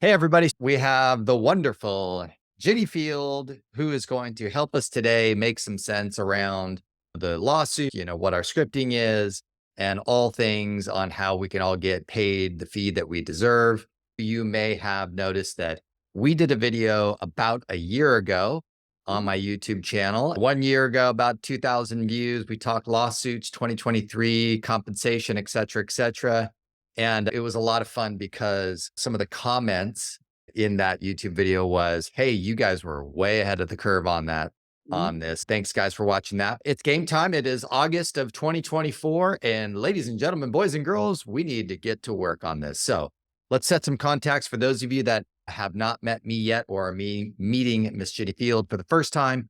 Hey, everybody. We have the wonderful Ginni Field, who is going to help us today make some sense around the lawsuit, what our scripting is, and all things on how we can all get paid the fee that we deserve. You may have noticed that we did a video about a year ago on my YouTube channel. 1 year ago, about 2,000 views. We talked lawsuits, 2023, compensation, et cetera, et cetera. And it was a lot of fun because some of the comments in that YouTube video was, hey, you guys were way ahead of the curve on that, on this. Thanks, guys, for watching that. It's game time. It is August of 2024. And ladies and gentlemen, boys and girls, we need to get to work on this. So let's set some contacts for those of you that have not met me yet or are meeting Miss Ginni Field for the first time.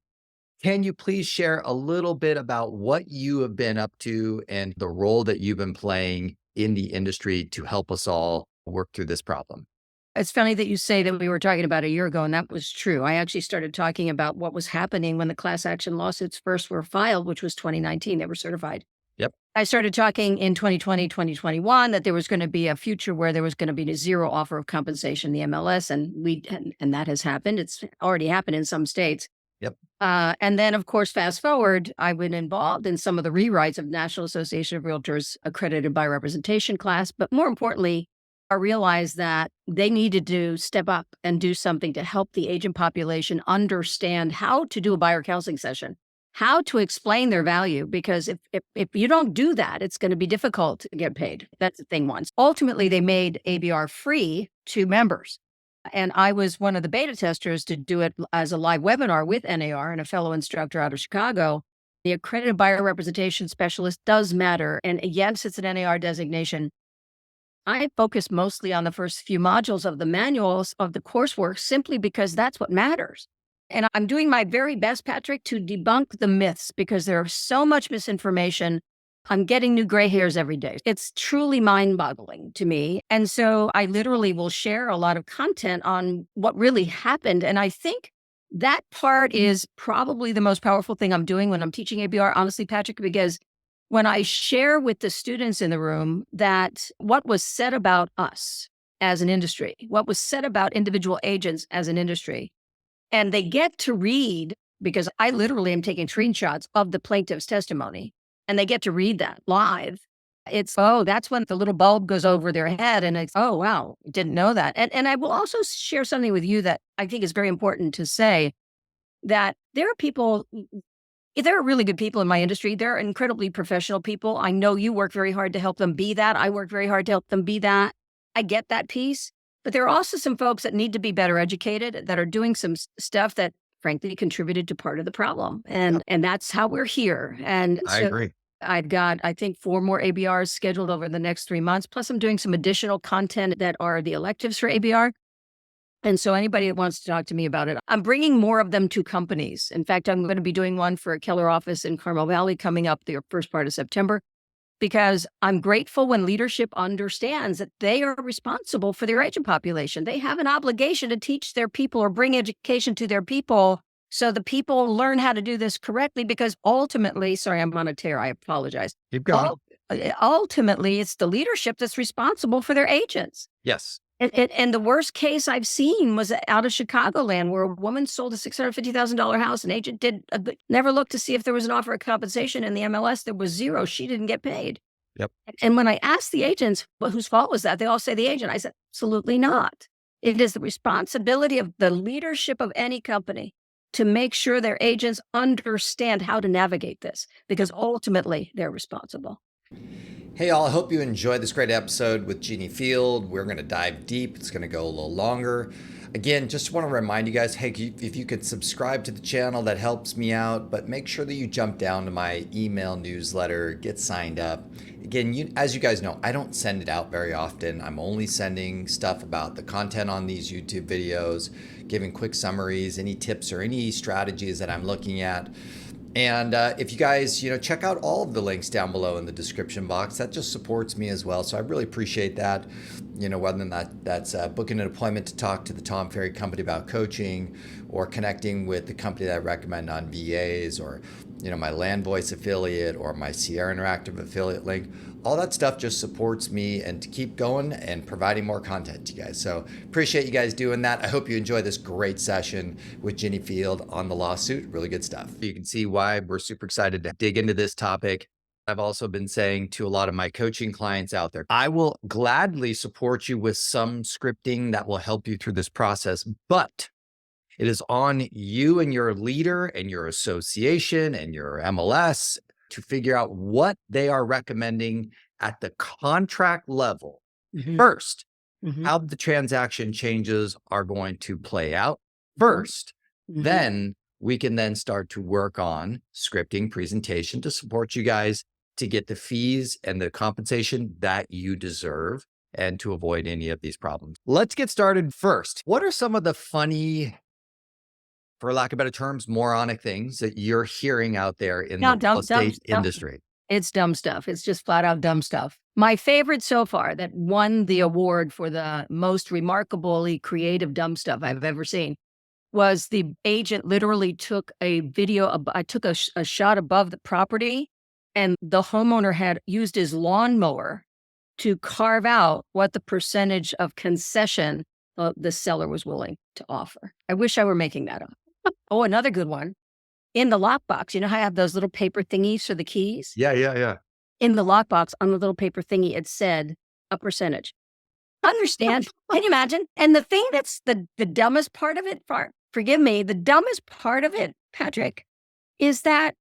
Can you please share a little bit about what you have been up to and the role that you've been playing in the industry to help us all work through this problem? It's funny that you say that we were talking about a year ago, and that was true. I actually started talking about what was happening when the class action lawsuits first were filed, which was 2019. They were certified. Yep. I started talking in 2020, 2021 that there was going to be a future where there was going to be a zero offer of compensation in the MLS, and that has happened. It's already happened in some states. Yep. And then, of course, fast forward, I've been involved in some of the rewrites of National Association of Realtors accredited by representation class. But more importantly, I realized that they needed to step up and do something to help the agent population understand how to do a buyer counseling session, how to explain their value. Because if you don't do that, it's going to be difficult to get paid. That's the thing once. Ultimately, they made ABR free to members. And I was one of the beta testers to do it as a live webinar with NAR and a fellow instructor out of Chicago. The accredited buyer representation specialist does matter. And yes, it's an NAR designation. I focus mostly on the first few modules of the manuals of the coursework simply because that's what matters. And I'm doing my very best, Patrick, to debunk the myths because there's so much misinformation. I'm getting new gray hairs every day. It's truly mind-boggling to me. And so I literally will share a lot of content on what really happened. And I think that part is probably the most powerful thing I'm doing when I'm teaching ABR, honestly, Patrick, because when I share with the students in the room that what was said about us as an industry, what was said about individual agents as an industry, and they get to read, because I literally am taking screenshots of the plaintiff's testimony, and they get to read that live. That's when the little bulb goes over their head and it's, oh, wow, didn't know that. And I will also share something with you that I think is very important to say, that there are really good people in my industry. They're incredibly professional people. I know you work very hard to help them be that. I work very hard to help them be that. I get that piece. But there are also some folks that need to be better educated, that are doing some stuff that frankly contributed to part of the problem. And that's how we're here. And I agree. I've got, I think, 4 more ABRs scheduled over the next 3 months. Plus, I'm doing some additional content that are the electives for ABR. And so anybody that wants to talk to me about it, I'm bringing more of them to companies. In fact, I'm going to be doing one for a Keller office in Carmel Valley coming up the first part of September, because I'm grateful when leadership understands that they are responsible for their agent population. They have an obligation to teach their people or bring education to their people so the people learn how to do this correctly, because ultimately, sorry, I'm on a tear. I apologize. Keep going. Ultimately, it's the leadership that's responsible for their agents. Yes. And the worst case I've seen was out of Chicagoland, where a woman sold a $650,000 house. An agent never looked to see if there was an offer of compensation. In the MLS, there was zero. She didn't get paid. Yep. And when I asked the agents, well, whose fault was that? They all say the agent. I said, absolutely not. It is the responsibility of the leadership of any company to make sure their agents understand how to navigate this, because ultimately they're responsible. Hey, all, I hope you enjoyed this great episode with Ginni Field. We're going to dive deep. It's going to go a little longer. Again, just want to remind you guys, hey, if you could subscribe to the channel, that helps me out, but make sure that you jump down to my email newsletter, get signed up. Again, as you guys know, I don't send it out very often. I'm only sending stuff about the content on these YouTube videos, giving quick summaries, any tips or any strategies that I'm looking at. And if you guys, check out all of the links down below in the description box, that just supports me as well. So I really appreciate that. Whether that's booking an appointment to talk to the Tom Ferry company about coaching, or connecting with the company that I recommend on VAs, or my Land Voice affiliate or my Sierra Interactive affiliate link. All that stuff just supports me and to keep going and providing more content to you guys. So appreciate you guys doing that. I hope you enjoy this great session with Ginni Field on the lawsuit. Really good stuff. You can see why we're super excited to dig into this topic. I've also been saying to a lot of my coaching clients out there, I will gladly support you with some scripting that will help you through this process, but it is on you and your leader and your association and your MLS to figure out what they are recommending at the contract level first, how the transaction changes are going to play out first. Then we can then start to work on scripting presentation to support you guys to get the fees and the compensation that you deserve and to avoid any of these problems. Let's get started first. What are some of the funny, for lack of better terms, moronic things that you're hearing out there in the real estate industry? It's dumb stuff. It's just flat out dumb stuff. My favorite so far that won the award for the most remarkably creative dumb stuff I've ever seen was the agent literally took a video. I took a shot above the property, and the homeowner had used his lawnmower to carve out what the percentage of concession the seller was willing to offer. I wish I were making that up. Oh, another good one. In the lockbox, you know how I have those little paper thingies for the keys? Yeah. In the lockbox, on the little paper thingy, it said a percentage. Understand? Can you imagine? And the thing that's the dumbest part of it, forgive me, the dumbest part of it, Patrick, is that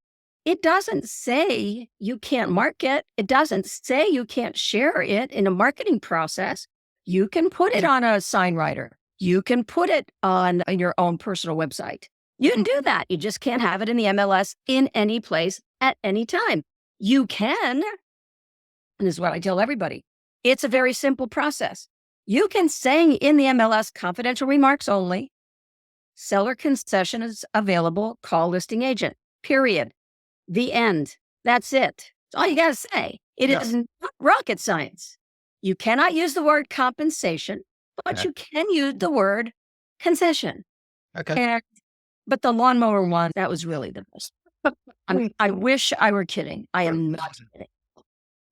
it doesn't say you can't market. It doesn't say you can't share it in a marketing process. You can put it on a sign writer. You can put it on your own personal website. You can do that. You just can't have it in the MLS in any place at any time. You can, and this is what I tell everybody, it's a very simple process. You can say in the MLS, confidential remarks only, seller concession is available, call listing agent, period. The end. That's it. That's all you got to say. It isn't rocket science. You cannot use the word compensation, but you can use the word concession. Okay. But the lawnmower one, that was really the best. I wish I were kidding. I am not kidding.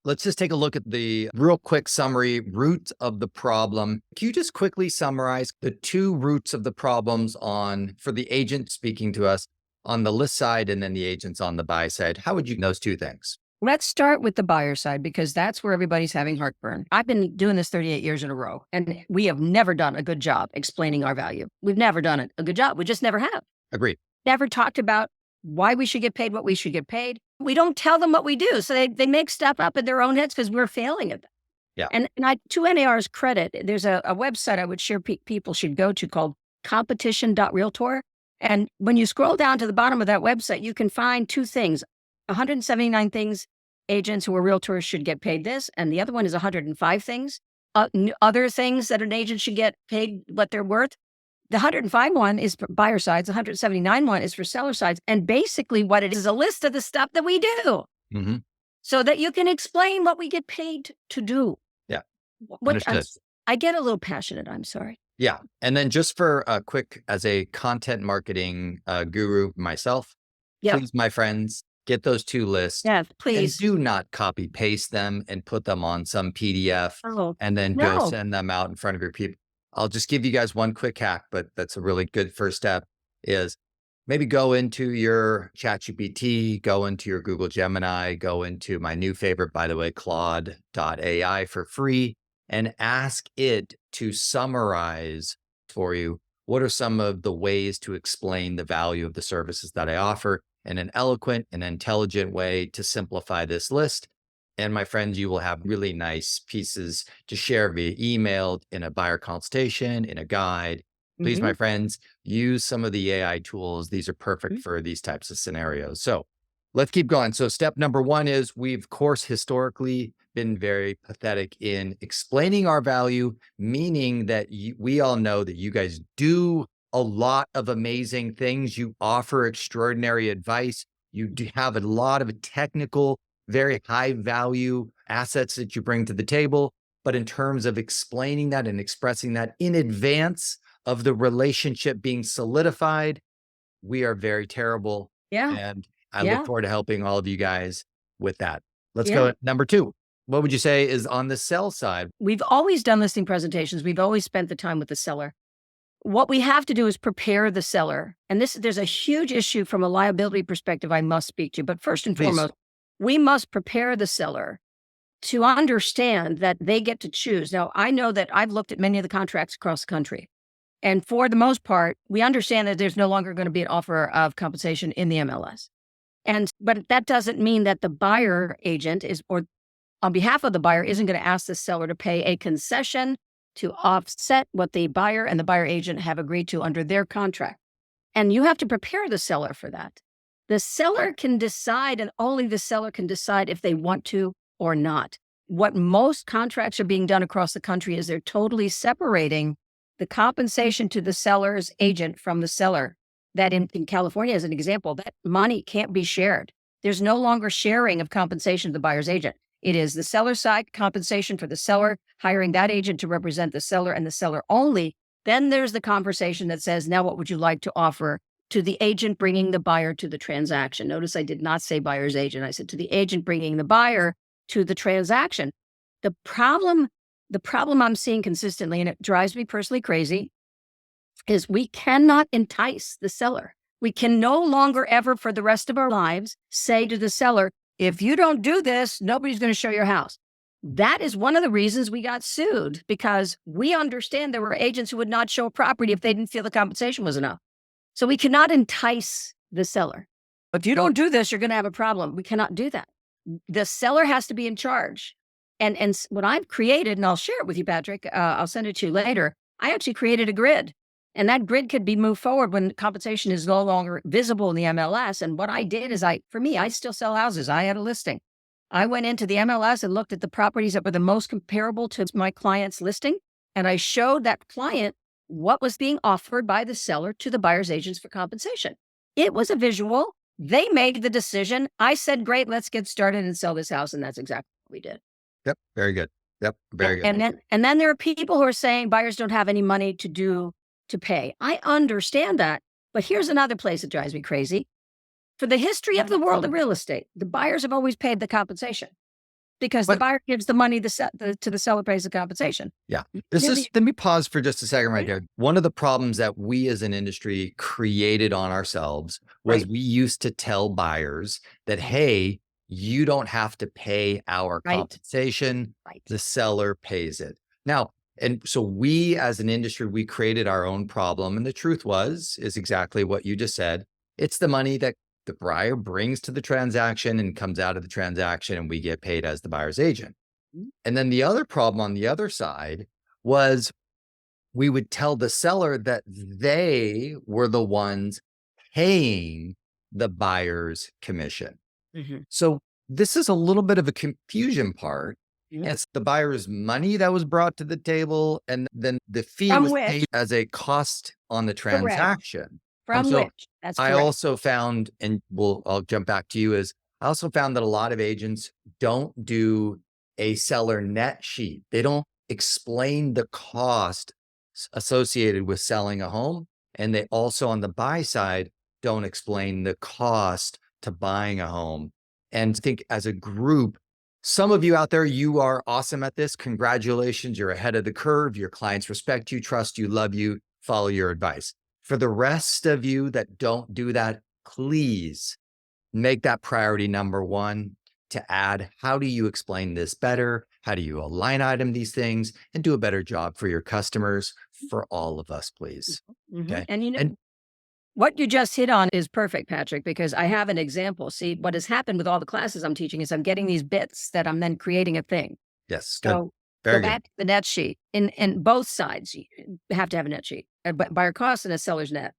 Let's just take a look at the real quick summary, root of the problem. Can you just quickly summarize the two roots of the problems for the agent speaking to us on the list side and then the agents on the buy side? How would you those two things? Let's start with the buyer side because that's where everybody's having heartburn. I've been doing this 38 years in a row, and we have never done a good job explaining our value. We've never done it a good job. We just never have. Agreed. Never talked about why we should get paid, what we should get paid. We don't tell them what we do. So they make stuff up in their own heads because we're failing at that. Yeah. And to NAR's credit, there's a website I would share people should go to called competition.realtor. And when you scroll down to the bottom of that website, you can find two things, 179 things agents who are realtors should get paid this. And the other one is 105 things, other things that an agent should get paid what they're worth. The 105 one is for buyer sides. The 179 one is for seller sides. And basically what it is a list of the stuff that we do so that you can explain what we get paid to do. Yeah. Understood. I get a little passionate. I'm sorry. Yeah. And then just for a quick, as a content marketing guru myself, please, my friends, get those two lists. Yeah, please. And do not copy paste them and put them on some PDF and then go send them out in front of your people. I'll just give you guys one quick hack, but that's a really good first step is maybe go into your ChatGPT, go into your Google Gemini, go into my new favorite, by the way, Claude.ai for free, and ask it to summarize for you what are some of the ways to explain the value of the services that I offer in an eloquent and intelligent way to simplify this list. And my friends, you will have really nice pieces to share via email, in a buyer consultation, in a guide. Please, my friends, use some of the AI tools. These are perfect for these types of scenarios. So let's keep going. So step number one is we've, of course, historically been very pathetic in explaining our value, meaning that we all know that you guys do a lot of amazing things. You offer extraordinary advice. You do have a lot of technical, very high value assets that you bring to the table. But in terms of explaining that and expressing that in advance of the relationship being solidified, we are very terrible. Yeah. And I look Yeah. forward to helping all of you guys with that. Let's Yeah. go at number 2. What would you say is on the sell side? We've always done listing presentations. We've always spent the time with the seller. What we have to do is prepare the seller. And there's a huge issue from a liability perspective I must speak to. But first and Please. foremost, we must prepare the seller to understand that they get to choose. Now, I know that I've looked at many of the contracts across the country. And for the most part, we understand that there's no longer going to be an offer of compensation in the MLS. But that doesn't mean that the buyer agent or on behalf of the buyer isn't going to ask the seller to pay a concession to offset what the buyer and the buyer agent have agreed to under their contract. And you have to prepare the seller for that. The seller can decide, and only the seller can decide if they want to or not. What most contracts are being done across the country is they're totally separating the compensation to the seller's agent from the seller. That in California, as an example, that money can't be shared. There's no longer sharing of compensation to the buyer's agent. It is the seller side compensation for the seller, hiring that agent to represent the seller and the seller only. Then there's the conversation that says, now what would you like to offer to the agent bringing the buyer to the transaction? Notice I did not say buyer's agent. I said to the agent bringing the buyer to the transaction. The problem I'm seeing consistently, and it drives me personally crazy, is we cannot entice the seller. We can no longer ever for the rest of our lives say to the seller, if you don't do this, nobody's going to show your house. That is one of the reasons we got sued, because we understand there were agents who would not show a property if they didn't feel the compensation was enough. So we cannot entice the seller. If you don't do this, you're going to have a problem. We cannot do that. The seller has to be in charge. And what I've created, and I'll share it with you, Patrick, I'll send it to you later. I actually created a grid. And that grid could be moved forward when compensation is no longer visible in the MLS. And what I did is I still sell houses. I had a listing. I went into the MLS and looked at the properties that were the most comparable to my client's listing. And I showed that client what was being offered by the seller to the buyer's agents for compensation. It was a visual. They made the decision. I said, great, let's get started and sell this house. And that's exactly what we did. Yep. Very good. Yep. Very good. And then there are people who are saying buyers don't have any money to pay. I understand that. But here's another place that drives me crazy. For the history of the world of real estate, the buyers have always paid the compensation because the buyer gives the money to the seller pays the compensation. Yeah. Let me pause for just a second right there. One of the problems that we as an industry created on ourselves was we used to tell buyers that, hey, you don't have to pay our compensation. The seller pays it. Now, and so we as an industry, we created our own problem. And the truth is exactly what you just said. It's the money that the buyer brings to the transaction and comes out of the transaction, and we get paid as the buyer's agent. And then the other problem on the other side was we would tell the seller that they were the ones paying the buyer's commission. So this is a little bit of a confusion part. It's the buyer's money that was brought to the table, and then the fee was paid as a cost on the transaction. From which, that's correct. I also found, and I'll jump back to you, is I also found that a lot of agents don't do a seller net sheet. They don't explain the cost associated with selling a home. And they also, on the buy side, don't explain the cost to buying a home. And I think as a group, some of you out there, you are awesome at this. Congratulations. You're ahead of the curve. Your clients respect you, trust you, love you, follow your advice. For the rest of you that don't do that, please make that priority number one to add, how do you explain this better? How do you line item these things and do a better job for your customers, for all of us, please? Okay. And what you just hit on is perfect, Patrick, because I have an example. See, what has happened with all the classes I'm teaching is I'm getting these bits that I'm then creating a thing. Yes. So go back to the net sheet. In both sides, you have to have a net sheet, a buyer cost and a seller's net.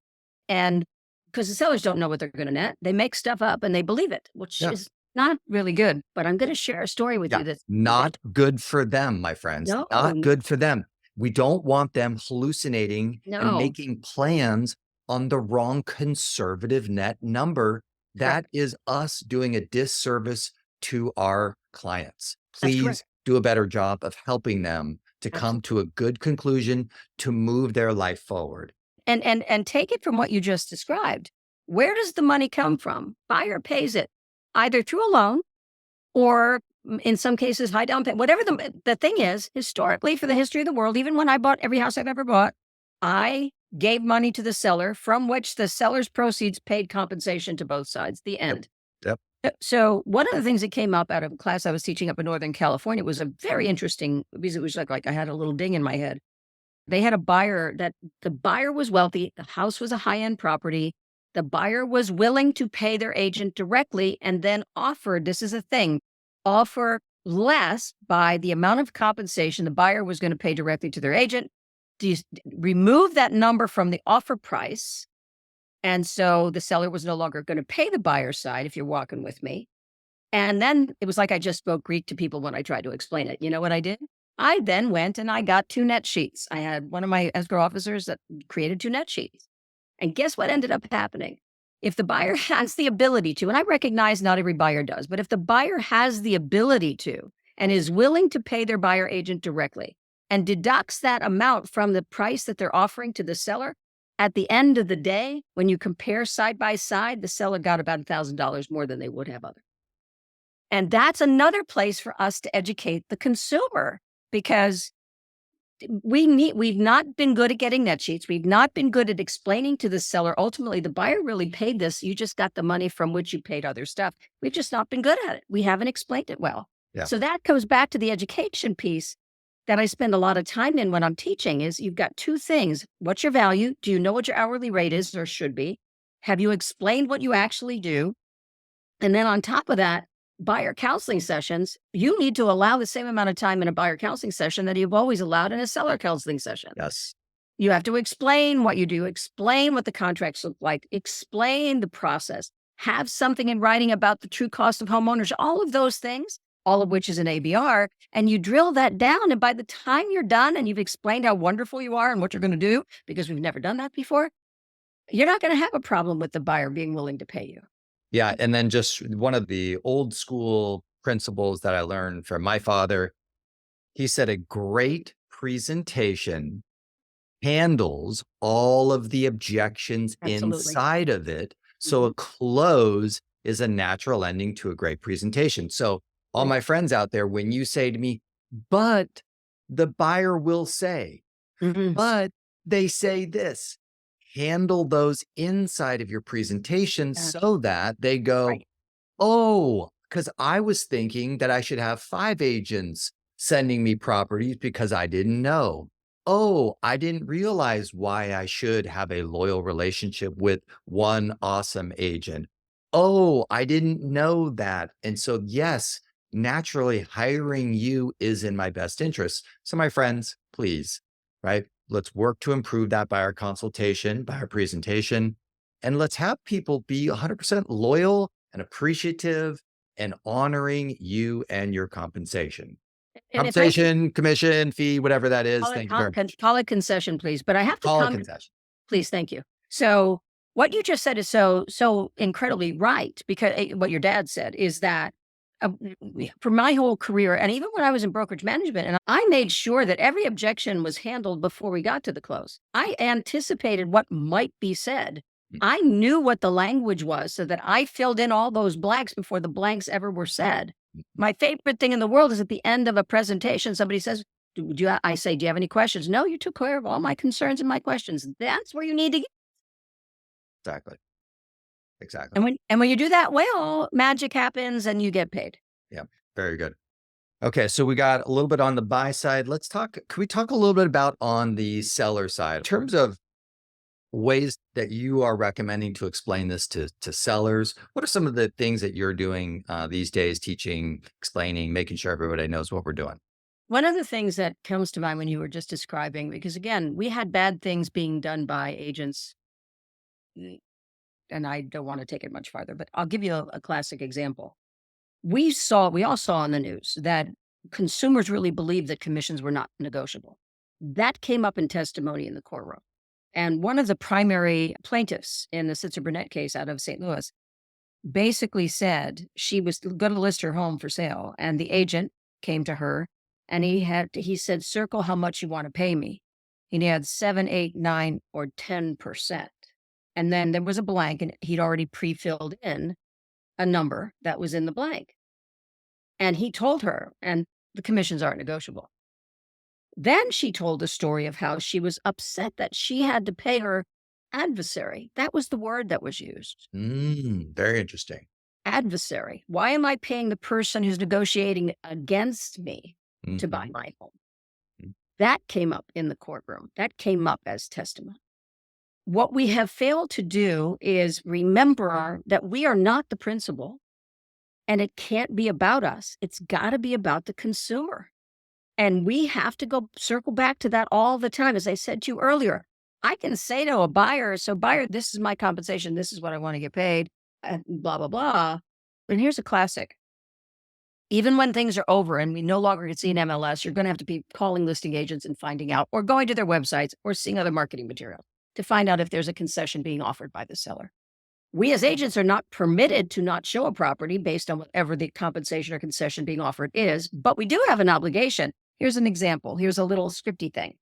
And because the sellers don't know what they're going to net, they make stuff up and they believe it, which is not really good. But I'm going to share a story with you that's not good for them, my friends. Not good for them. We don't want them hallucinating and making plans on the wrong conservative net number. That is us doing a disservice to our clients. Please do a better job of helping them to come to a good conclusion to move their life forward. And take it from what you just described. Where does the money come from? Buyer pays it either through a loan or in some cases, high down payment. Whatever the thing is, historically, for the history of the world, even when I bought every house I've ever bought, I gave money to the seller from which the seller's proceeds paid compensation to both sides. The Yep. end. Yep. So one of the things that came up out of a class I was teaching up in Northern California was a very interesting because it was like I had a little ding in my head. They had a buyer that the buyer was wealthy. The house was a high end property. The buyer was willing to pay their agent directly and then offered, this is a thing, offer less by the amount of compensation the buyer was going to pay directly to their agent. Remove that number from the offer price. And so the seller was no longer going to pay the buyer's side, if you're walking with me. And then it was like I just spoke Greek to people when I tried to explain it. You know what I did? I then went and I got 2 net sheets. I had one of my escrow officers that created 2 net sheets. And guess what ended up happening? If the buyer has the ability to, and I recognize not every buyer does, but if the buyer has the ability to and is willing to pay their buyer agent directly and deducts that amount from the price that they're offering to the seller, at the end of the day, when you compare side by side, the seller got about $1,000 more than they would have otherwise. And that's another place for us to educate the consumer because we've not been good at getting net sheets. We've not been good at explaining to the seller, ultimately, the buyer really paid this. You just got the money from which you paid other stuff. We've just not been good at it. We haven't explained it well. Yeah. So that comes back to the education piece that I spend a lot of time in when I'm teaching is you've got 2 things. What's your value? Do you know what your hourly rate is or should be? Have you explained what you actually do? And then on top of that, buyer counseling sessions, you need to allow the same amount of time in a buyer counseling session that you've always allowed in a seller counseling session. Yes. You have to explain what you do, explain what the contracts look like, explain the process, have something in writing about the true cost of homeowners, all of those things, all of which is an ABR. And you drill that down. And by the time you're done and you've explained how wonderful you are and what you're going to do, because we've never done that before, you're not going to have a problem with the buyer being willing to pay you. Yeah. And then just one of the old school principles that I learned from my father, he said a great presentation handles all of the objections Absolutely. inside of it. So a close is a natural ending to a great presentation. So all Right. my friends out there, when you say to me, but the buyer will say, Mhm. but they say this, handle those inside of your presentation Yeah. so that they go, Right. oh, because I was thinking that I should have 5 agents sending me properties because I didn't know. Oh, I didn't realize why I should have a loyal relationship with one awesome agent. Oh, I didn't know that. And so, yes, naturally, hiring you is in my best interest. So, my friends, please, right? Let's work to improve that by our consultation, by our presentation, and let's have people be 100% loyal and appreciative and honoring you and your compensation. And if I could Compensation, commission, fee, whatever that is. call Thank you very much. call it concession, please, but I have to Call it comment. concession. Please, thank you. So what you just said is so incredibly right because what your dad said is that for my whole career and even when I was in brokerage management, and I made sure that every objection was handled before we got to the close. I anticipated what might be said. Mm, I knew what the language was so that I filled in all those blanks before the blanks ever were said. My favorite thing in the world is at the end of a presentation, somebody says, I say, do you have any questions? No, you took care of all my concerns and my questions. That's where you need to get. exactly. Exactly. And when you do that well, magic happens and you get paid. Yeah. Very good. Okay. So we got a little bit on the buy side. Can we talk a little bit about on the seller side in terms of ways that you are recommending to explain this to sellers? What are some of the things that you're doing these days, teaching, explaining, making sure everybody knows what we're doing? One of the things that comes to mind when you were just describing, because again, we had bad things being done by agents, mm, and I don't want to take it much farther, but I'll give you a classic example. We all saw on the news that consumers really believed that commissions were not negotiable. That came up in testimony in the courtroom. And one of the primary plaintiffs in the Sitzer Burnett case out of St. Louis basically said she was going to list her home for sale. And the agent came to her and he said, circle how much you want to pay me. And he had 7, 8, 9, or 10%. And then there was a blank, and he'd already pre-filled in a number that was in the blank. And he told her, and the commissions aren't negotiable. Then she told a story of how she was upset that she had to pay her adversary. That was the word that was used. Very interesting. Adversary. Why am I paying the person who's negotiating against me to buy Mhm. my home? Mm. That came up in the courtroom. That came up as testimony. What we have failed to do is remember that we are not the principal, and it can't be about us. It's got to be about the consumer. And we have to go circle back to that all the time. As I said to you earlier, I can say to a buyer, so buyer, this is my compensation. This is what I want to get paid, blah, blah, blah. And here's a classic. Even when things are over and we no longer can see an MLS, you're going to have to be calling listing agents and finding out, or going to their websites or seeing other marketing material to find out if there's a concession being offered by the seller. We as agents are not permitted to not show a property based on whatever the compensation or concession being offered is, but we do have an obligation. Here's an example. Here's a little scripty thing.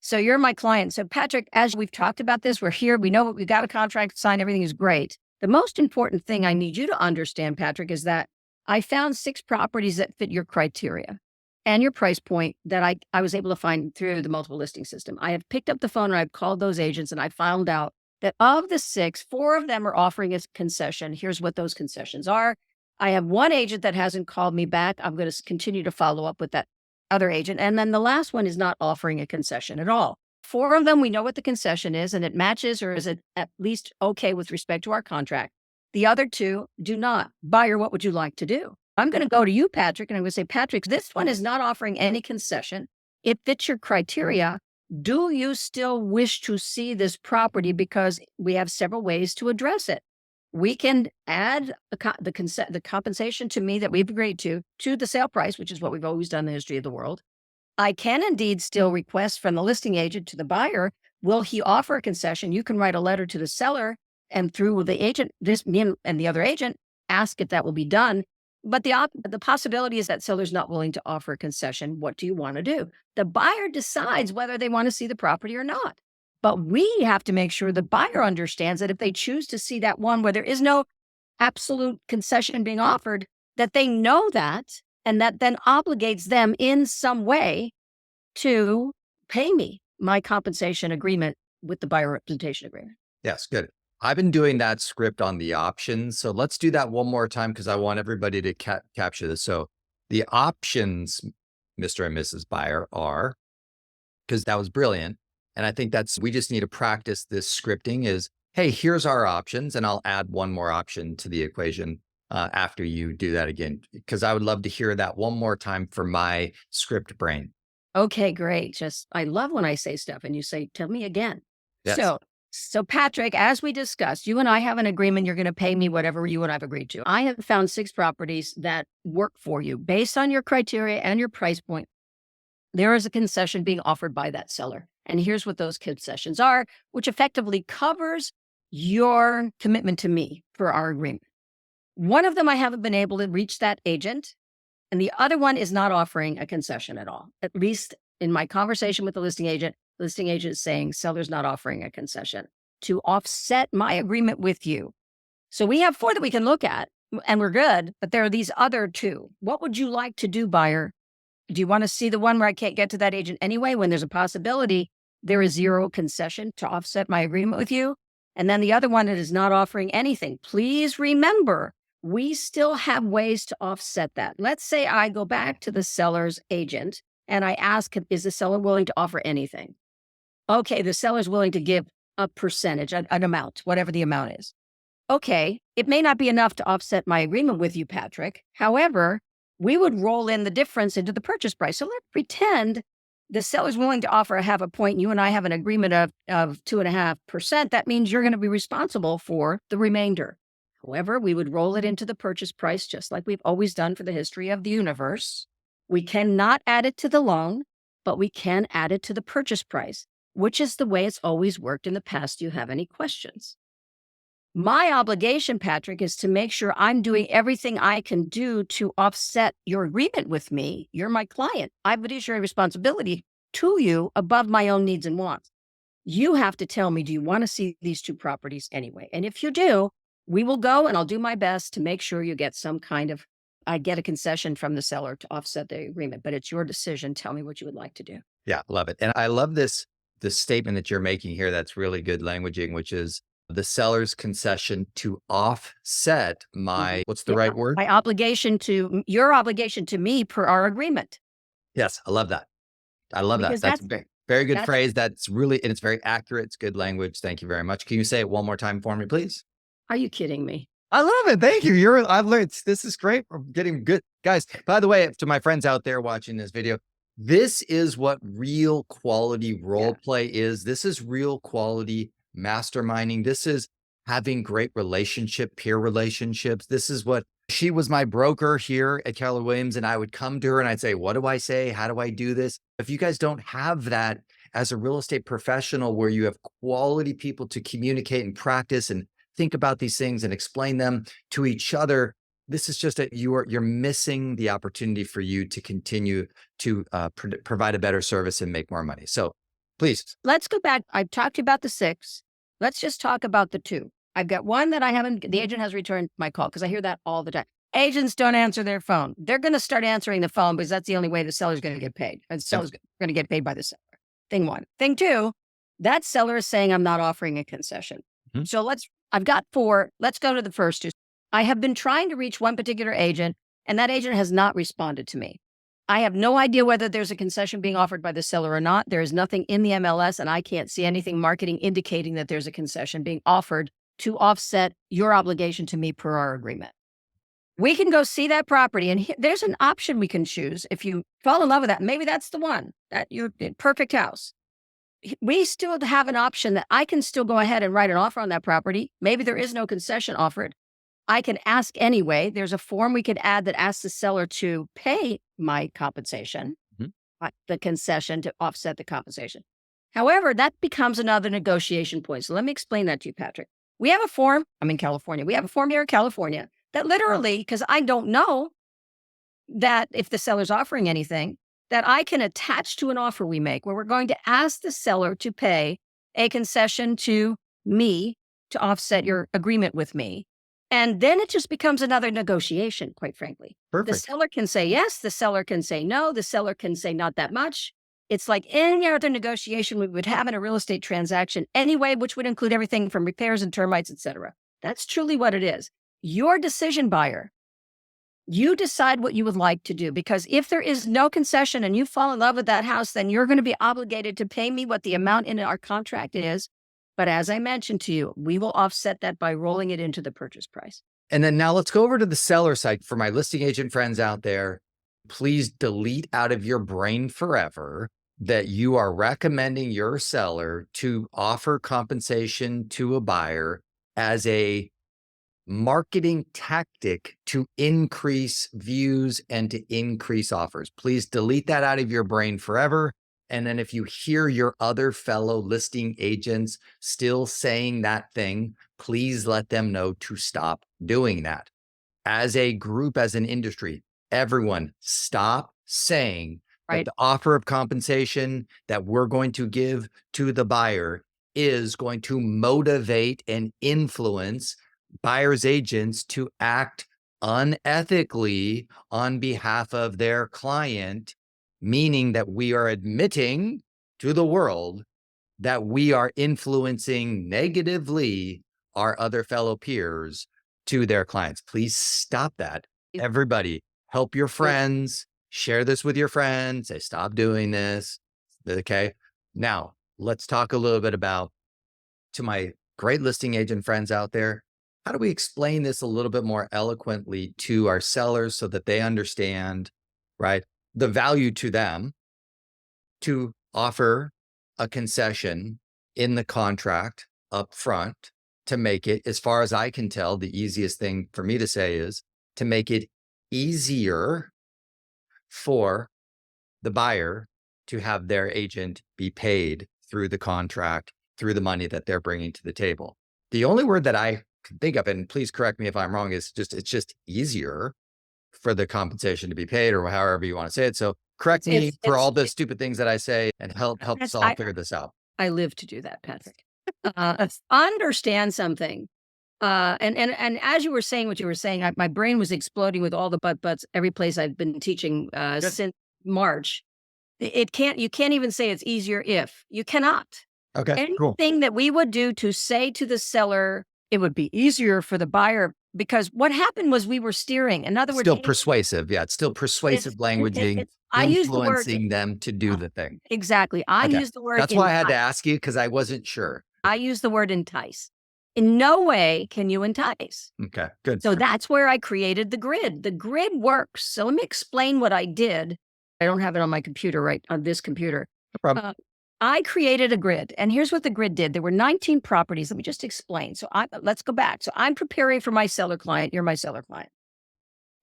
So you're my client. So Patrick, as we've talked about this, we're here. We know what we got a contract signed. Everything is great. The most important thing I need you to understand, Patrick, is that I found 6 properties that fit your criteria and your price point that I was able to find through the multiple listing system. I have picked up the phone and I've called those agents, and I found out that of the 6, 4 of them are offering a concession. Here's what those concessions are. I have one agent that hasn't called me back. I'm going to continue to follow up with that other agent. And then the last one is not offering a concession at all. 4 of them, we know what the concession is, and it matches, or is it at least okay with respect to our contract. The other 2 do not. Buyer, what would you like to do? I'm going to go to you, Patrick, and I'm going to say, Patrick, this one is not offering any concession. It fits your criteria. Do you still wish to see this property? Because we have several ways to address it. We can add the compensation to me that we've agreed to the sale price, which is what we've always done in the history of the world. I can indeed still request from the listing agent to the buyer, will he offer a concession? You can write a letter to the seller, and through the agent, me and the other agent, ask if that will be done. But the possibility is that seller's not willing to offer a concession. What do you want to do? The buyer decides whether they want to see the property or not. But we have to make sure the buyer understands that if they choose to see that one where there is no absolute concession being offered, that they know that, and that then obligates them in some way to pay me my compensation agreement with the buyer representation agreement. Yes, good. I've been doing that script on the options. So let's do that one more time because I want everybody to capture this. So the options, Mr. and Mrs. Buyer, are, because that was brilliant. And I think we just need to practice this scripting is, hey, here's our options. And I'll add one more option to the equation after you do that again, because I would love to hear that one more time for my script brain. Okay, great. I love when I say stuff and you say, tell me again. Yes. So Patrick, as we discussed, you and I have an agreement. You're going to pay me whatever you and I've agreed to. I have found 6 properties that work for you based on your criteria and your price point. There is a concession being offered by that seller. And here's what those concessions are, which effectively covers your commitment to me for our agreement. One of them, I haven't been able to reach that agent, and the other one is not offering a concession at all. At least in my conversation with the listing agent is saying seller's not offering a concession to offset my agreement with you. So we have 4 that we can look at, and we're good, but there are these other 2. What would you like to do, buyer? Do you want to see the one where I can't get to that agent anyway, when there's a possibility there is 0 concession to offset my agreement with you? And then the other one that is not offering anything. Please remember, we still have ways to offset that. Let's say I go back to the seller's agent and I ask, is the seller willing to offer anything? Okay, the seller's willing to give a percentage, an amount, whatever the amount is. Okay, it may not be enough to offset my agreement with you, Patrick. However, we would roll in the difference into the purchase price. So let's pretend the seller's willing to offer a 0.5 point. You and I have an agreement of 2.5%. That means you're going to be responsible for the remainder. However, we would roll it into the purchase price, just like we've always done for the history of the universe. We cannot add it to the loan, but we can add it to the purchase price, which is the way it's always worked in the past. Do you have any questions? My obligation, Patrick, is to make sure I'm doing everything I can do to offset your agreement with me. You're my client. I have fiduciary responsibility to you above my own needs and wants. You have to tell me, do you want to see these two properties anyway? And if you do, we will go and I'll do my best to make sure you get some kind of, I get a concession from the seller to offset the agreement, but it's your decision. Tell me what you would like to do. Yeah, love it. And I love this statement that you're making here. That's really good languaging, which is the seller's concession to offset Mhm. my, what's the Yeah. right word? My obligation to your obligation to me per our agreement. Yes, I love that. I love that. Because That's a very good that's phrase. That's really, and it's very accurate. It's good language. Thank you very much. Can you say it one more time for me, please? are you kidding me? I love it. Thank you. I've learned this is great. I'm getting good. Guys, by the way, to my friends out there watching this video, this is what real quality role Yeah. play is. This is real quality masterminding. This is having great peer relationships. This is what she was my broker here at Keller Williams. And I would come to her and I'd say, what do I say? How do I do this? If you guys don't have that as a real estate professional where you have quality people to communicate and practice and think about these things and explain them to each other, this is just you're missing the opportunity for you to continue to provide a better service and make more money. So please. Let's go back. I've talked to you about the 6. Let's just talk about the 2. I've got one that I haven't, the agent has returned my call because I hear that all the time. Agents don't answer their phone. They're going to start answering the phone because that's the only way the seller's going to get paid. And the seller's going to get paid by the seller. Thing 1. Thing 2, that seller is saying I'm not offering a concession. Mhm. So I've got 4. Let's go to the first 2. I have been trying to reach one particular agent and that agent has not responded to me. I have no idea whether there's a concession being offered by the seller or not. There is nothing in the MLS, and I can't see anything marketing indicating that there's a concession being offered to offset your obligation to me per our agreement. We can go see that property, and there's an option we can choose. If you fall in love with that, maybe that's the one, that your perfect house. We still have an option that I can still go ahead and write an offer on that property. Maybe there is no concession offered. I can ask anyway. There's a form we could add that asks the seller to pay my compensation, Mhm. the concession to offset the compensation. However, that becomes another negotiation point. So let me explain that to you, Patrick. We have a form. I'm in California. We have a form here in California that literally, because I don't know that if the seller's offering anything, that I can attach to an offer we make where we're going to ask the seller to pay a concession to me to offset your agreement with me. And then it just becomes another negotiation, quite frankly. The Perfect. seller can say yes, the seller can say no, the seller can say not that much. It's like any other negotiation we would have in a real estate transaction anyway, which would include everything from repairs and termites, etc. That's truly what it is. Your decision, buyer. You decide what you would like to do, because if there is no concession and you fall in love with that house, then you're going to be obligated to pay me what the amount in our contract is. But as I mentioned to you, we will offset that by rolling it into the purchase price. And then now let's go over to the seller side. For my listing agent friends out there, please delete out of your brain forever that you are recommending your seller to offer compensation to a buyer as a marketing tactic to increase views and to increase offers. Please delete that out of your brain forever. And then if you hear your other fellow listing agents still saying that thing, please let them know to stop doing that. As a group, as an industry, everyone stop saying that Right. the offer of compensation that we're going to give to the buyer is going to motivate and influence buyer's agents to act unethically on behalf of their client, meaning that we are admitting to the world that we are influencing negatively our other fellow peers to their clients. Please stop that. Everybody, help your friends, share this with your friends, say, stop doing this. Okay. Now, let's talk a little bit about, to my great listing agent friends out there, how do we explain this a little bit more eloquently to our sellers so that they understand, right, the value to them to offer a concession in the contract up front to make it, as far as I can tell, the easiest thing for me to say is to make it easier for the buyer to have their agent be paid through the contract, through the money that they're bringing to the table. The only word that I can think of, and please correct me if I'm wrong, is just, it's just easier for the compensation to be paid, or however you want to say it. So correct me for all the stupid things that I say and help us all I, figure this out. I live to do that, Patrick. Understand something. And as you were saying what you were saying, my brain was exploding with all the buts every place I've been teaching Good. since March. You can't even say it's easier if you cannot. Okay, cool. Anything that we would do to say to the seller, it would be easier for the buyer because what happened was we were steering. In other words, Still hey, persuasive. Yeah, it's still persuasive languaging, I use the word influencing them to do the thing. exactly. I Okay. use the word That's why I had to entice. ask you because I wasn't sure. I use the word entice. In no way can you entice. Okay, good. So that's where I created the grid. The grid works. So let me explain what I did. I don't have it on my computer, right on this computer. No problem. I created a grid, and here's what the grid did. There were 19 properties. Let me just explain. Let's go back. So I'm preparing for my seller client. You're my seller client.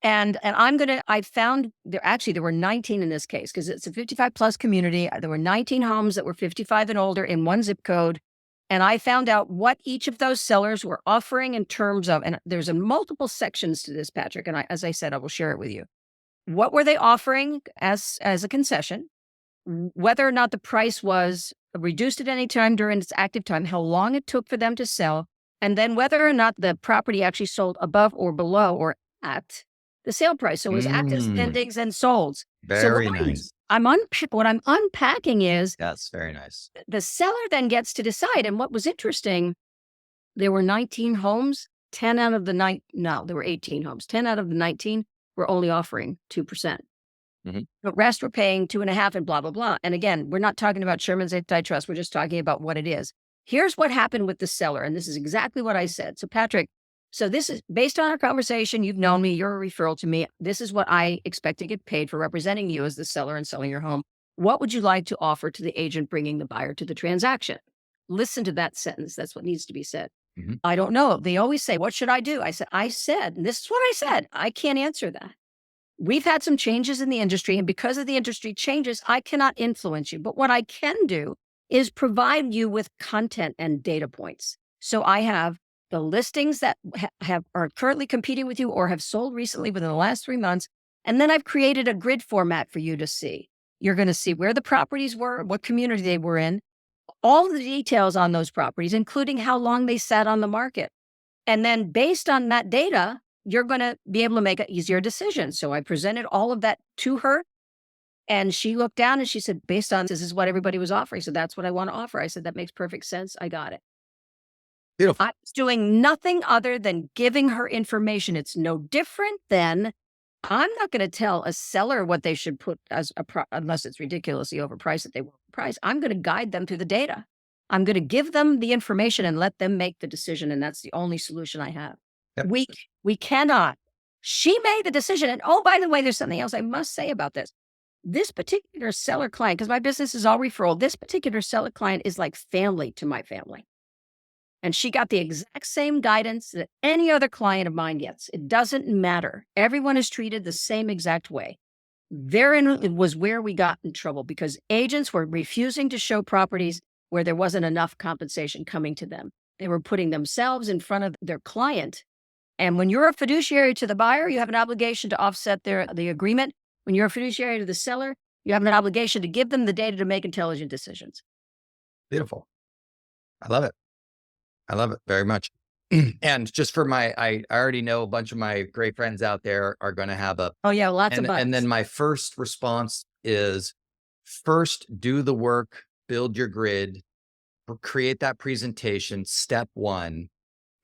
And I found there were 19 in this case because it's a 55 plus community. There were 19 homes that were 55 and older in one zip code. And I found out what each of those sellers were offering in terms of, and there's multiple sections to this, Patrick. And as I said, I will share it with you. What were they offering as a concession? Whether or not the price was reduced at any time during its active time, how long it took for them to sell, and then whether or not the property actually sold above or below or at the sale price. So it was active pendings and solds. Very nice. What I'm unpacking is That's very nice. the seller then gets to decide. And what was interesting, there were 19 homes, 10 out of the there were 18 homes. 10 out of the 19 were only offering 2%. The rest were paying 2.5% and blah, blah, blah. And again, we're not talking about Sherman's antitrust. We're just talking about what it is. Here's what happened with the seller. And this is exactly what I said. So Patrick, so this is based on our conversation. You've known me. You're a referral to me. This is what I expect to get paid for representing you as the seller and selling your home. What would you like to offer to the agent bringing the buyer to the transaction? Listen to that sentence. That's what needs to be said. I don't know. They always say, what should I do? I said, and this is what I said. I can't answer that. We've had some changes in the industry, and because of the industry changes, I cannot influence you. But what I can do is provide you with content and data points. So I have the listings that are currently competing with you or have sold recently within the last 3 months. And then I've created a grid format for you to see. You're going to see where the properties were, what community they were in, all the details on those properties, including how long they sat on the market. And then based on that data, you're going to be able to make an easier decision. So I presented all of that to her, and she looked down and she said, based on this is what everybody was offering. So that's what I want to offer. I said, that makes perfect sense. I got it. Beautiful. I was doing nothing other than giving her information. It's no different than I'm not going to tell a seller what they should put as unless it's ridiculously overpriced that they won't price. I'm going to guide them through the data. I'm going to give them the information and let them make the decision. And that's the only solution I have. Yep. We cannot. She made the decision. And oh, by the way, there's something else I must say about this. This particular seller client, because my business is all referral, this particular seller client is like family to my family. And she got the exact same guidance that any other client of mine gets. It doesn't matter. Everyone is treated the same exact way. Therein was where we got in trouble because agents were refusing to show properties where there wasn't enough compensation coming to them. They were putting themselves in front of their client. And when you're a fiduciary to the buyer, you have an obligation to offset the agreement. When you're a fiduciary to the seller, you have an obligation to give them the data to make intelligent decisions. Beautiful. I love it. I love it very much. And just for I already know a bunch of my great friends out there are going to have oh yeah, lots of bugs. And then my first response is first do the work, build your grid, create that presentation, step one.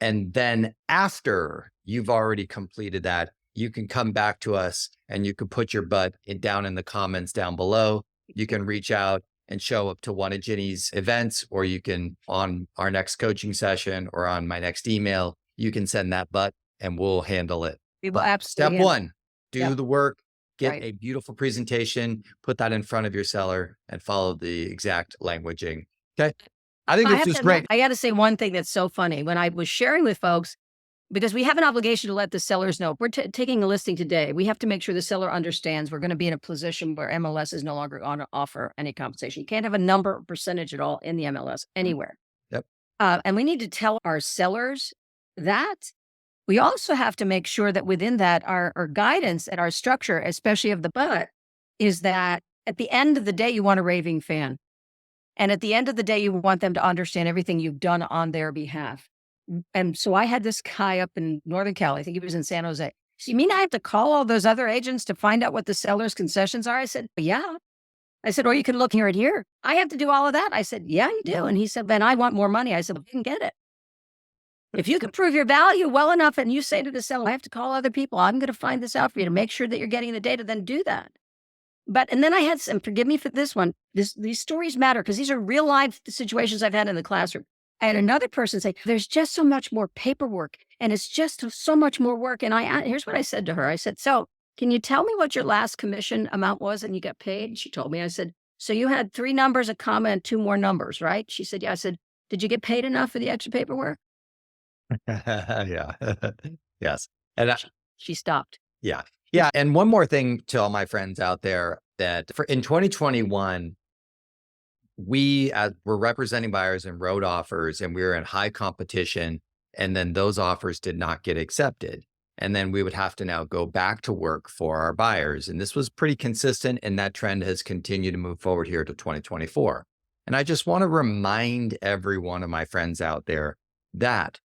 And then after you've already completed that, you can come back to us and you can put your butt down in the comments down below. You can reach out and show up to one of Ginni's events, or you can on our next coaching session or on my next email, you can send that butt and we'll handle it. We will absolutely. Step one, do the work, get Right. a beautiful presentation, put that in front of your seller and follow the exact languaging. Okay. I think this is great. I got to say one thing that's so funny. When I was sharing with folks, because we have an obligation to let the sellers know, if we're taking a listing today, we have to make sure the seller understands we're going to be in a position where MLS is no longer going to offer any compensation. You can't have a number or percentage at all in the MLS anywhere. Yep. And we need to tell our sellers that. We also have to make sure that within that, our guidance and our structure, especially of the butt, is that at the end of the day, you want a raving fan. And at the end of the day, you want them to understand everything you've done on their behalf. And so I had this guy up in Northern Cali, I think he was in San Jose. So you mean I have to call all those other agents to find out what the seller's concessions are? I said, yeah. I said, or you can look here and here. I have to do all of that. I said, yeah, you do. And he said, then I want more money. I said, well, you can get it. If you can prove your value well enough and you say to the seller, I have to call other people, I'm going to find this out for you to make sure that you're getting the data, then do that. And then I had some, forgive me for this one, these stories matter because these are real life situations I've had in the classroom. I had another person say, there's just so much more paperwork and it's just so much more work. And here's what I said to her. I said, so can you tell me what your last commission amount was and you got paid? And she told me. I said, so you had 3 numbers, a comma, and 2 more numbers, right? She said, yeah. I said, did you get paid enough for the extra paperwork? Yeah. Yes. And She stopped. yeah. Yeah. And one more thing to all my friends out there that in 2021, we were representing buyers and wrote offers and we were in high competition. And then those offers did not get accepted. And then we would have to now go back to work for our buyers. And this was pretty consistent. And that trend has continued to move forward here to 2024. And I just want to remind every one of my friends out there that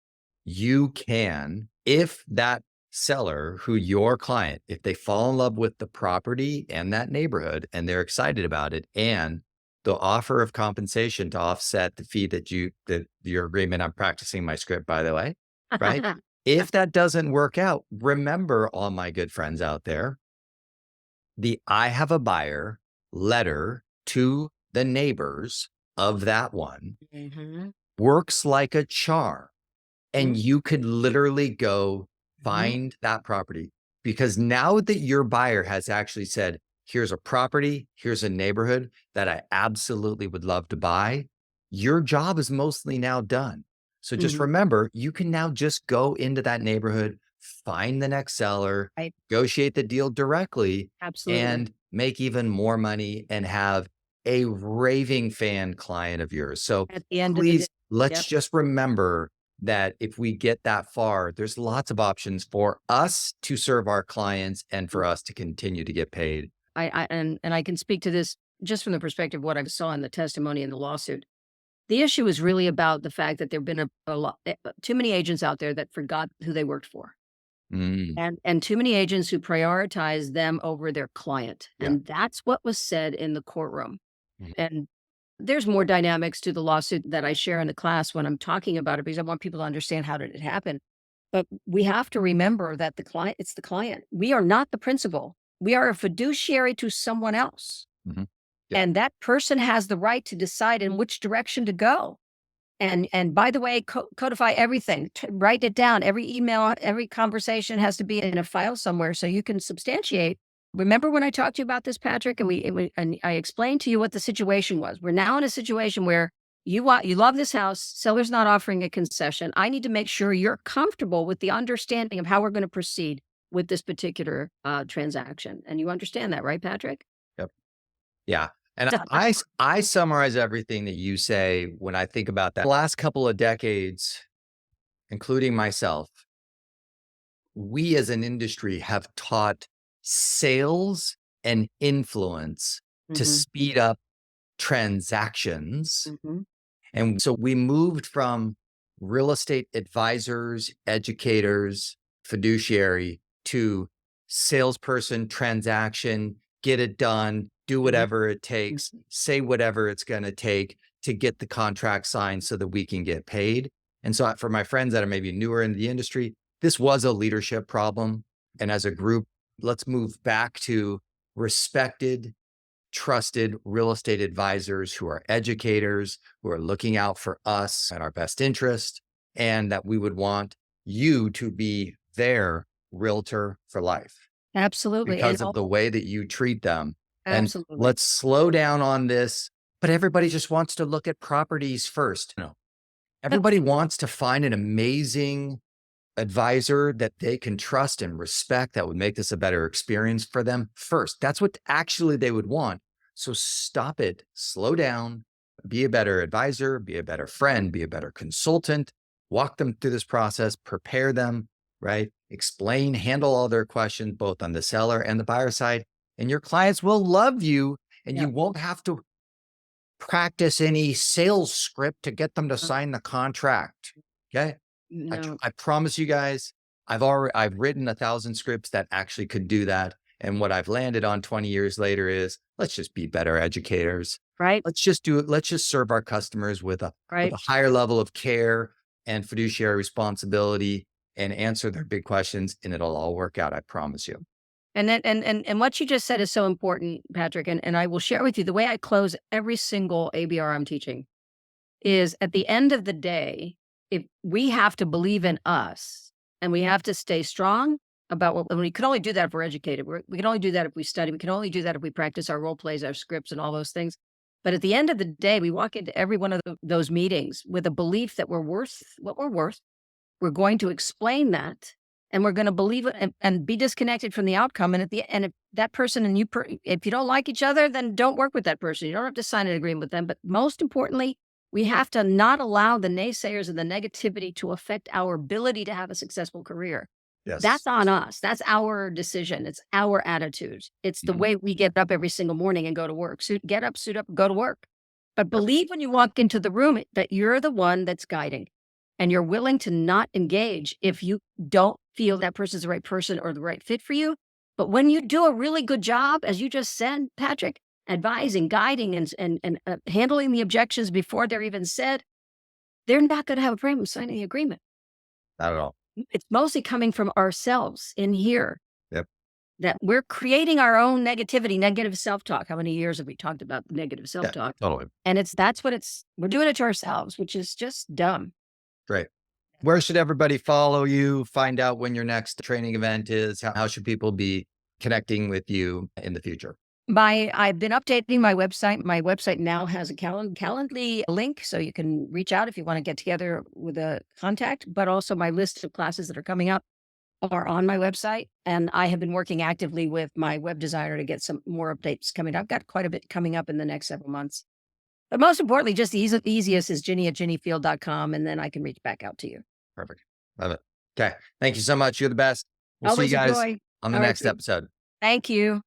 you can, if that seller who your client, if they fall in love with the property and that neighborhood and they're excited about it and the offer of compensation to offset the fee that your agreement, I'm practicing my script, by the way, right? If that doesn't work out, remember, all my good friends out there, the I have a buyer letter to the neighbors of that one works like a charm. And you could literally go find that property because now that your buyer has actually said, here's a property, here's a neighborhood that I absolutely would love to buy, your job is mostly now done. So just remember, you can now just go into that neighborhood, find the next seller, negotiate the deal directly, and make even more money and have a raving fan client of yours. So at the end please, of let's just remember that if we get that far, there's lots of options for us to serve our clients and for us to continue to get paid. And I can speak to this just from the perspective of what I saw in the testimony in the lawsuit. The issue is really about the fact that there've been a lot, too many agents out there that forgot who they worked for, and too many agents who prioritize them over their client, and that's what was said in the courtroom. And there's more dynamics to the lawsuit that I share in the class when I'm talking about it because I want people to understand how did it happen. But we have to remember that it's the client. We are not the principal. We are a fiduciary to someone else. And that person has the right to decide in which direction to go. And by the way, codify everything, write it down. Every email, every conversation has to be in a file somewhere so you can substantiate. Remember when I talked to you about this, Patrick, and I explained to you what the situation was. We're now in a situation where you love this house, seller's not offering a concession. I need to make sure you're comfortable with the understanding of how we're going to proceed with this particular transaction. And you understand that, right, Patrick? Yep. Yeah. And I summarize everything that you say when I think about that. The last couple of decades, including myself, we as an industry have taught sales and influence to speed up transactions. And so we moved from real estate advisors, educators, fiduciary to salesperson, transaction, get it done, do whatever it takes, say whatever it's going to take to get the contract signed so that we can get paid. And so for my friends that are maybe newer in the industry, this was a leadership problem. And as a group, let's move back to respected, trusted real estate advisors who are educators, who are looking out for us and our best interest, and that we would want you to be their realtor for life. Absolutely. Because of the way that you treat them. Absolutely. And let's slow down on this, but everybody just wants to look at properties first. Everybody wants to find an amazing advisor that they can trust and respect that would make this a better experience for them first. That's what actually they would want. So stop it, slow down, be a better advisor, be a better friend, be a better consultant, walk them through this process, prepare them, right? Explain, handle all their questions, both on the seller and the buyer side, and your clients will love you and you won't have to practice any sales script to get them to sign the contract. Okay. No. I promise you guys, I've written 1,000 scripts that actually could do that. And what I've landed on 20 years later is let's just be better educators. Right. Let's just do it. Let's just serve our customers with a Right. higher level of care and fiduciary responsibility and answer their big questions, and it'll all work out. I promise you. And then and what you just said is so important, Patrick, and I will share with you the way I close every single ABR I'm teaching is at the end of the day, if we have to believe in us and we have to stay strong about what, and we can only do that if we're educated. We can only do that if we study. We can only do that if we practice our role plays, our scripts, and all those things. But at the end of the day, we walk into every one of those meetings with a belief that we're worth what we're worth. We're going to explain that, and we're going to believe it and be disconnected from the outcome. And if that person and if you don't like each other, then don't work with that person. You don't have to sign an agreement with them. But most importantly, we have to not allow the naysayers and the negativity to affect our ability to have a successful career. Yes. That's on us. That's our decision. It's our attitude. It's the way we get up every single morning and go to work. Get up, suit up, and go to work. But believe when you walk into the room that you're the one that's guiding and you're willing to not engage if you don't feel that person's the right person or the right fit for you. But when you do a really good job, as you just said, Patrick, advising, guiding, and handling the objections before they're even said, they're not going to have a problem signing the agreement. Not at all. It's mostly coming from ourselves in here. Yep. That we're creating our own negativity, negative self-talk. How many years have we talked about negative self-talk? Yeah, totally. And we're doing it to ourselves, which is just dumb. Great. Where should everybody follow you? Find out when your next training event is? How should people be connecting with you in the future? I've been updating my website. My website now has a Calendly link, so you can reach out if you want to get together with a contact, but also my list of classes that are coming up are on my website. And I have been working actively with my web designer to get some more updates coming. I've got quite a bit coming up in the next several months. But most importantly, just the easiest is Ginni@GinniField.com, and then I can reach back out to you. Perfect. Love it. Okay. Thank you so much. You're the best. We'll see you Always guys enjoy. on the All right, next episode. Thank you.